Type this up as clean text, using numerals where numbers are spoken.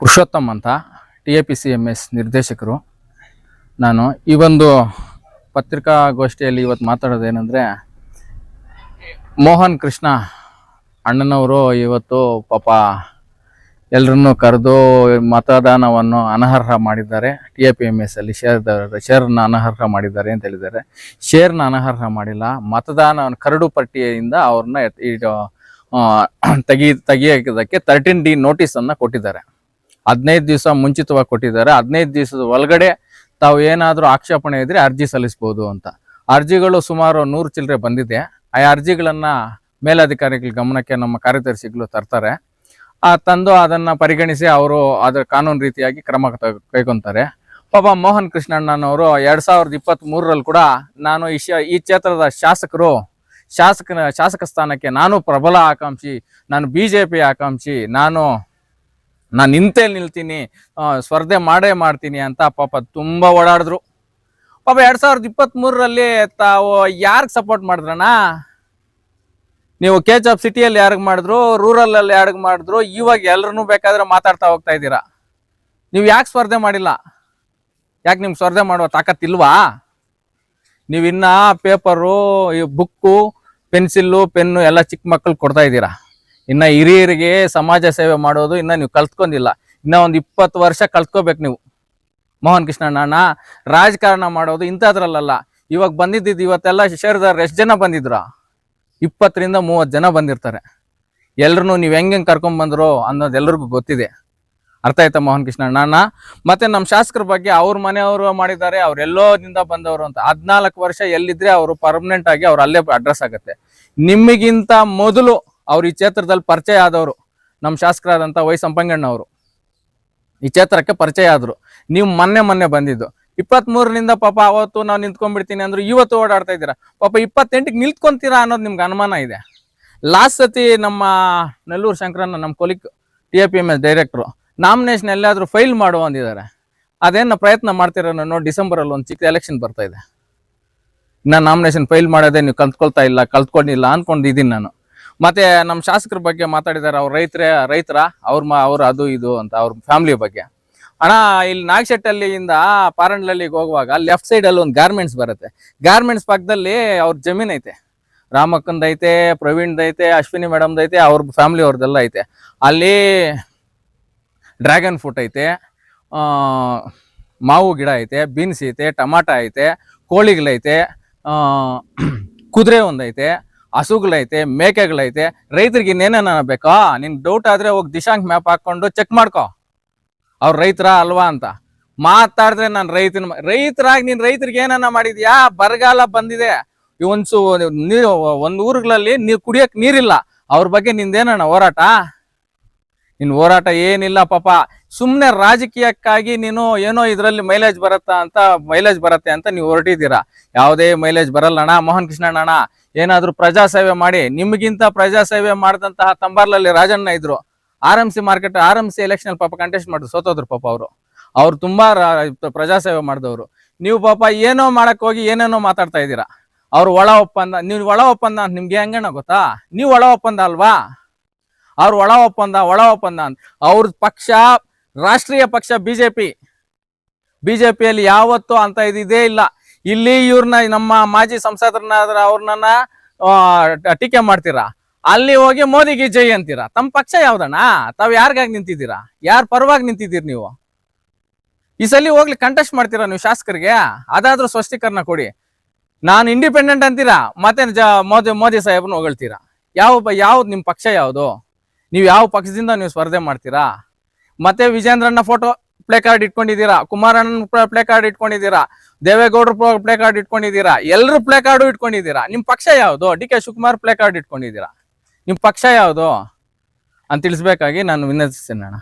ಪುರುಷೋತ್ತಮ್ ಅಂತ TAPCMS ನಿರ್ದೇಶಕರು. ನಾನು ಈ ಒಂದು ಪತ್ರಿಕಾಗೋಷ್ಠಿಯಲ್ಲಿ ಇವತ್ತು ಮಾತಾಡೋದೇನೆಂದರೆ, ಮೋಹನ್ ಕೃಷ್ಣ ಅಣ್ಣನವರು ಇವತ್ತು ಪಾಪ ಎಲ್ಲರನ್ನೂ ಕರೆದು ಮತದಾನವನ್ನು ಅನರ್ಹ ಮಾಡಿದ್ದಾರೆ. TAPMS ಅಲ್ಲಿ ಶೇರ್ನ ಅನರ್ಹ ಮಾಡಿದ್ದಾರೆ ಅಂತ ಹೇಳಿದ್ದಾರೆ. ಶೇರ್ನ ಅನರ್ಹ ಮಾಡಿಲ್ಲ, ಮತದಾನ ಕರಡು ಪಟ್ಟಿಯಿಂದ ಅವ್ರನ್ನ ತೆಗಿಯೋದಕ್ಕೆ 13D ನೋಟಿಸನ್ನು ಕೊಟ್ಟಿದ್ದಾರೆ. 15 ದಿವಸ ಮುಂಚಿತವಾಗಿ ಕೊಟ್ಟಿದ್ದಾರೆ. 15 ದಿವಸದ ಒಳಗಡೆ ತಾವು ಏನಾದರೂ ಆಕ್ಷೇಪಣೆ ಇದ್ರೆ ಅರ್ಜಿ ಸಲ್ಲಿಸ್ಬೋದು ಅಂತ. ಅರ್ಜಿಗಳು ಸುಮಾರು 100 ಚಿಲ್ಲರೆ ಬಂದಿದೆ. ಆ ಅರ್ಜಿಗಳನ್ನು ಮೇಲಧಿಕಾರಿಗಳ ಗಮನಕ್ಕೆ ನಮ್ಮ ಕಾರ್ಯದರ್ಶಿಗಳು ತರ್ತಾರೆ. ತಂದು ಅದನ್ನು ಪರಿಗಣಿಸಿ ಅವರು ಅದರ ಕಾನೂನು ರೀತಿಯಾಗಿ ಕ್ರಮ ಕೈಗೊಂತಾರೆ. ಪಾಪ ಮೋಹನ್ ಕೃಷ್ಣಣ್ಣನವರು 2023ರಲ್ಲಿ ಕೂಡ ನಾನು ಈ ಕ್ಷೇತ್ರದ ಶಾಸಕ ಸ್ಥಾನಕ್ಕೆ ನಾನು ಪ್ರಬಲ ಆಕಾಂಕ್ಷಿ, ನಾನು BJP ಆಕಾಂಕ್ಷಿ, ನಾನು ನಿಲ್ತೀನಿ, ಸ್ಪರ್ಧೆ ಮಾಡ್ತೀನಿ ಅಂತ ಪಾಪ ತುಂಬ ಓಡಾಡಿದ್ರು. ಪಾಪ 2023ರಲ್ಲಿ ತಾವು ಯಾರಿಗೆ ಸಪೋರ್ಟ್ ಮಾಡಿದ್ರಣ್ಣ? ನೀವು KHF ಸಿಟಿಯಲ್ಲಿ ಯಾರಿಗೆ ಮಾಡಿದ್ರು, ರೂರಲಲ್ಲಿ ಯಾರಿಗೆ ಮಾಡಿದ್ರು, ಇವಾಗ ಎಲ್ಲರನ್ನೂ ಬೇಕಾದ್ರೆ ಮಾತಾಡ್ತಾ ಹೋಗ್ತಾ ಇದ್ದೀರಾ. ನೀವು ಯಾಕೆ ಸ್ಪರ್ಧೆ ಮಾಡಿಲ್ಲ? ಯಾಕೆ ನಿಮ್ಗೆ ಸ್ಪರ್ಧೆ ಮಾಡುವ ತಾಕತ್ತಿಲ್ವಾ? ನೀವು ಇನ್ನ ಪೇಪರು, ಈ ಬುಕ್ಕು, ಪೆನ್ಸಿಲ್ಲು, ಪೆನ್ನು ಎಲ್ಲ ಚಿಕ್ಕ ಮಕ್ಕಳು ಕೊಡ್ತಾ ಇದ್ದೀರಾ. ಇನ್ನು ಹಿರಿಯರಿಗೆ ಸಮಾಜ ಸೇವೆ ಮಾಡೋದು ಇನ್ನು ನೀವು ಕಲ್ತ್ಕೊಂಡಿಲ್ಲ. ಇನ್ನೂ ಒಂದು 20 ವರ್ಷ ಕಲ್ತ್ಕೋಬೇಕು ನೀವು. ಮೋಹನ್ ಕೃಷ್ಣಣ್ಣ ರಾಜಕಾರಣ ಮಾಡೋದು ಇಂಥದ್ರಲ್ಲ. ಇವಾಗ ಬಂದಿದ್ದು ಇವತ್ತೆಲ್ಲ ಶೇರ್ದಾರ ಎಷ್ಟು ಜನ ಬಂದಿದ್ರು? 20 ರಿಂದ 30 ಜನ ಬಂದಿರ್ತಾರೆ. ಎಲ್ರು ನೀವು ಹೆಂಗೆ ಕರ್ಕೊಂಡ್ಬಂದ್ರು ಅನ್ನೋದು ಎಲ್ರಿಗೂ ಗೊತ್ತಿದೆ. ಅರ್ಥ ಆಯ್ತಾ ಮೋಹನ್ ಕೃಷ್ಣಣ್ಣ? ಮತ್ತೆ ನಮ್ಮ ಶಾಸಕರ ಬಗ್ಗೆ ಅವ್ರ ಮನೆಯವರು ಮಾಡಿದ್ದಾರೆ, ಅವ್ರೆಲ್ಲೋದಿಂದ ಬಂದವರು ಅಂತ. 14 ವರ್ಷ ಎಲ್ಲಿದ್ರೆ ಅವರು ಪರ್ಮನೆಂಟ್ ಆಗಿ ಅವ್ರು ಅಲ್ಲೇ ಅಡ್ರೆಸ್ ಆಗುತ್ತೆ. ನಿಮಗಿಂತ ಮೊದಲು ಅವ್ರು ಈ ಕ್ಷೇತ್ರದಲ್ಲಿ ಪರಿಚಯ ಆದವರು ನಮ್ಮ ಶಾಸಕರಾದಂಥ ವೈ ಸಂಪಂಗಣ್ಣವರು ಈ ಕ್ಷೇತ್ರಕ್ಕೆ ಪರಿಚಯ ಆದರು. ನೀವು ಮೊನ್ನೆ ಬಂದಿದ್ದು 23ರಿಂದ ಪಾಪ ಅವತ್ತು ನಾವು ನಿಂತ್ಕೊಂಡ್ಬಿಡ್ತೀನಿ ಅಂದ್ರು, ಇವತ್ತು ಓಡಾಡ್ತಾ ಇದ್ದೀರಾ. ಪಾಪ 28ಕ್ಕೆ ನಿಂತ್ಕೊಂತೀರಾ ಅನ್ನೋದು ನಿಮ್ಗೆ ಅನುಮಾನ ಇದೆ. ಲಾಸ್ಟ್ ಸತಿ ನಮ್ಮ ನೆಲ್ಲೂರು ಶಂಕರನ್ನ, ನಮ್ಮ ಕೊಲಿಕ್ TAPMS ಡೈರೆಕ್ಟ್ರು, ನಾಮಿನೇಷನ್ ಎಲ್ಲಾದರೂ ಫೈಲ್ ಮಾಡುವ ಅಂದಿದ್ದಾರೆ. ಅದೇನು ಪ್ರಯತ್ನ ಮಾಡ್ತೀರ ನೋಡಿ. ಡಿಸೆಂಬರಲ್ಲಿ ಒಂದು ಚಿಕ್ಕ ಎಲೆಕ್ಷನ್ ಬರ್ತಾ ಇದೆ. ಇನ್ನು ನಾಮಿನೇಷನ್ ಫೈಲ್ ಮಾಡೋದೇ ನೀವು ಕಲ್ತ್ಕೊಂಡಿಲ್ಲ ಅಂದ್ಕೊಂಡಿದ್ದೀನಿ ನಾನು. ಮತ್ತೆ ನಮ್ಮ ಶಾಸಕರ ಬಗ್ಗೆ ಮಾತಾಡಿದ್ದಾರೆ. ಅವ್ರ ರೈತರ ಅವ್ರ ಅದು ಇದು ಅಂತ ಅವ್ರ ಫ್ಯಾಮಿಲಿ ಬಗ್ಗೆ. ಅಣ್ಣ, ಇಲ್ಲಿ ನಾಗಶೆಟ್ಟಲ್ಲಿಂದ ಪಾರಂಡ್ಲಲ್ಲಿಗೆ ಹೋಗುವಾಗ ಲೆಫ್ಟ್ ಸೈಡಲ್ಲಿ ಒಂದು ಗಾರ್ಮೆಂಟ್ಸ್ ಬರುತ್ತೆ. ಗಾರ್ಮೆಂಟ್ಸ್ ಪಕ್ಕದಲ್ಲಿ ಅವ್ರ ಜಮೀನ್ ಐತೆ. ರಾಮಕ್ಕಂದೈತೆ, ಪ್ರವೀಣ್ದೈತೆ, ಅಶ್ವಿನಿ ಮೇಡಮ್ದೈತೆ, ಅವ್ರ ಫ್ಯಾಮಿಲಿ ಅವ್ರದ್ದೆಲ್ಲ ಐತೆ. ಅಲ್ಲಿ ಡ್ರ್ಯಾಗನ್ ಫ್ರೂಟ್ ಐತೆ, ಮಾವು ಗಿಡ ಐತೆ, ಬೀನ್ಸ್ ಐತೆ, ಟಮಾಟ ಐತೆ, ಕೋಳಿಗಳೈತೆ, ಕುದುರೆ ಒಂದೈತೆ, ಹಸುಗಳೈತೆ, ಮೇಕೆಗಳೈತೆ. ರೈತರಿಗೆ ಇನ್ನೇನ ಬೇಕಾ? ನಿನ್ಗೆ ಡೌಟ್ ಆದರೆ ಹೋಗಿ ದಿಶಾಂಕ್ ಮ್ಯಾಪ್ ಹಾಕ್ಕೊಂಡು ಚೆಕ್ ಮಾಡ್ಕೊ, ಅವ್ರು ರೈತರ ಅಲ್ವಾ ಅಂತ. ಮಾತಾಡಿದ್ರೆ ನಾನು ರೈತರಾಗಿ ನೀನು ರೈತರಿಗೆ ಏನನ್ನ ಮಾಡಿದ್ಯಾ? ಬರಗಾಲ ಬಂದಿದೆ, ಒಂದು ಊರುಗಳಲ್ಲಿ ನೀರು ಕುಡಿಯೋಕೆ ನೀರಿಲ್ಲ. ಅವ್ರ ಬಗ್ಗೆ ನಿಂದೇನಣ್ಣ ಹೋರಾಟ? ನಿನ್ನ ಹೋರಾಟ ಏನಿಲ್ಲ ಪಾಪ. ಸುಮ್ಮನೆ ರಾಜಕೀಯಕ್ಕಾಗಿ ನೀನು ಏನೋ ಇದರಲ್ಲಿ ಮೈಲೇಜ್ ಬರುತ್ತೆ ಅಂತ ನೀವು ಹೊರಟಿದ್ದೀರಾ. ಯಾವುದೇ ಮೈಲೇಜ್ ಬರಲ್ಲಣ್ಣ. ಮೋಹನ್ ಕೃಷ್ಣಣ್ಣ, ಏನಾದರೂ ಪ್ರಜಾಸೇವೆ ಮಾಡಿ. ನಿಮಗಿಂತ ಪ್ರಜಾಸೇವೆ ಮಾಡಿದಂತಹ ತಂಬಾರ್ಲಲ್ಲಿ ರಾಜಣ್ಣ ಇದ್ರು. RMC ಎಲೆಕ್ಷನ್ ಪಾಪ ಕಂಟೆಸ್ಟ್ ಮಾಡಿದ್ರು, ಸೋತೋದ್ರು ಪಾಪ ಅವ್ರು ತುಂಬಾ ಪ್ರಜಾಸೇವೆ ಮಾಡಿದವರು. ನೀವು ಪಾಪ ಏನೋ ಮಾಡಕ್ ಹೋಗಿ ಏನೇನೋ ಮಾತಾಡ್ತಾ ಇದ್ದೀರಾ. ಅವ್ರು ಒಳ ಒಪ್ಪಂದ, ನೀವು ಒಳ ಒಪ್ಪಂದ ಅಂತ ನಿಮ್ಗೆ ಹೆಂಗಣ್ಣ ಗೊತ್ತಾ? ನೀವು ಒಳ ಒಪ್ಪಂದ ಅಲ್ವಾ? ಅವ್ರು ಒಳ ಒಪ್ಪಂದ ಅಂತ. ಅವ್ರ ಪಕ್ಷ ರಾಷ್ಟ್ರೀಯ ಪಕ್ಷ ಬಿಜೆಪಿಯಲ್ಲಿ ಯಾವತ್ತೂ ಅಂತ ಇದೇ ಇಲ್ಲ. ಇಲ್ಲಿ ಇವ್ರನ್ನ, ನಮ್ಮ ಮಾಜಿ ಸಂಸದರನ್ನಾದ್ರ ಅವ್ರನ್ನ ಟೀಕೆ ಮಾಡ್ತೀರಾ, ಅಲ್ಲಿ ಹೋಗಿ ಮೋದಿಗೆ ಜೈ ಅಂತೀರಾ. ತಮ್ಮ ಪಕ್ಷ ಯಾವ್ದಣ್ಣ? ತಾವ್ ಯಾರಿಗಾಗಿ ನಿಂತಿದ್ದೀರಾ? ಯಾರ ಪರವಾಗಿ ನಿಂತಿದ್ದೀರಿ ನೀವು? ಈ ಸಲ ಹೋಗ್ಲಿ ಕಂಟೆಸ್ಟ್ ಮಾಡ್ತೀರಾ ನೀವು ಶಾಸಕರಿಗೆ? ಅದಾದ್ರೂ ಸ್ಪಷ್ಟೀಕರಣ ಕೊಡಿ. ನಾನು ಇಂಡಿಪೆಂಡೆಂಟ್ ಅಂತೀರಾ, ಮತ್ತೆ ಮೋದಿ ಸಾಹೇಬ್ರನ್ನ ಹೊಗಳ್ತೀರಾ. ಯಾವ್ದು ನಿಮ್ಮ ಪಕ್ಷ ಯಾವುದು? ನೀವು ಯಾವ ಪಕ್ಷದಿಂದ ನೀವು ಸ್ಪರ್ಧೆ ಮಾಡ್ತೀರಾ? ಮತ್ತೆ ವಿಜೇಂದ್ರಣ್ಣ ಫೋಟೋ ಪ್ಲೇ ಕಾರ್ಡ್ ಇಟ್ಕೊಂಡಿದ್ದೀರಾ, ಕುಮಾರಣ್ಣನ ಪ್ಲೇ ಕಾರ್ಡ್ ಇಟ್ಕೊಂಡಿದ್ದೀರಾ, ದೇವೇಗೌಡರು ಪ್ಲೇ ಕಾರ್ಡ್ ಇಟ್ಕೊಂಡಿದ್ದೀರಾ, ಎಲ್ಲರೂ ಪ್ಲೇ ಕಾರ್ಡು ಇಟ್ಕೊಂಡಿದ್ದೀರಾ. ನಿಮ್ಮ ಪಕ್ಷ ಯಾವುದು? DK ಶಿವಕುಮಾರ್ ಪ್ಲೇ ಕಾರ್ಡ್ ಇಟ್ಕೊಂಡಿದ್ದೀರಾ. ನಿಮ್ಮ ಪಕ್ಷ ಯಾವುದು ಅಂತ ತಿಳಿಸ್ಬೇಕಾಗಿ ನಾನು ವಿನಂತಿಸ್ತೇನೆ ಅಣ್ಣ.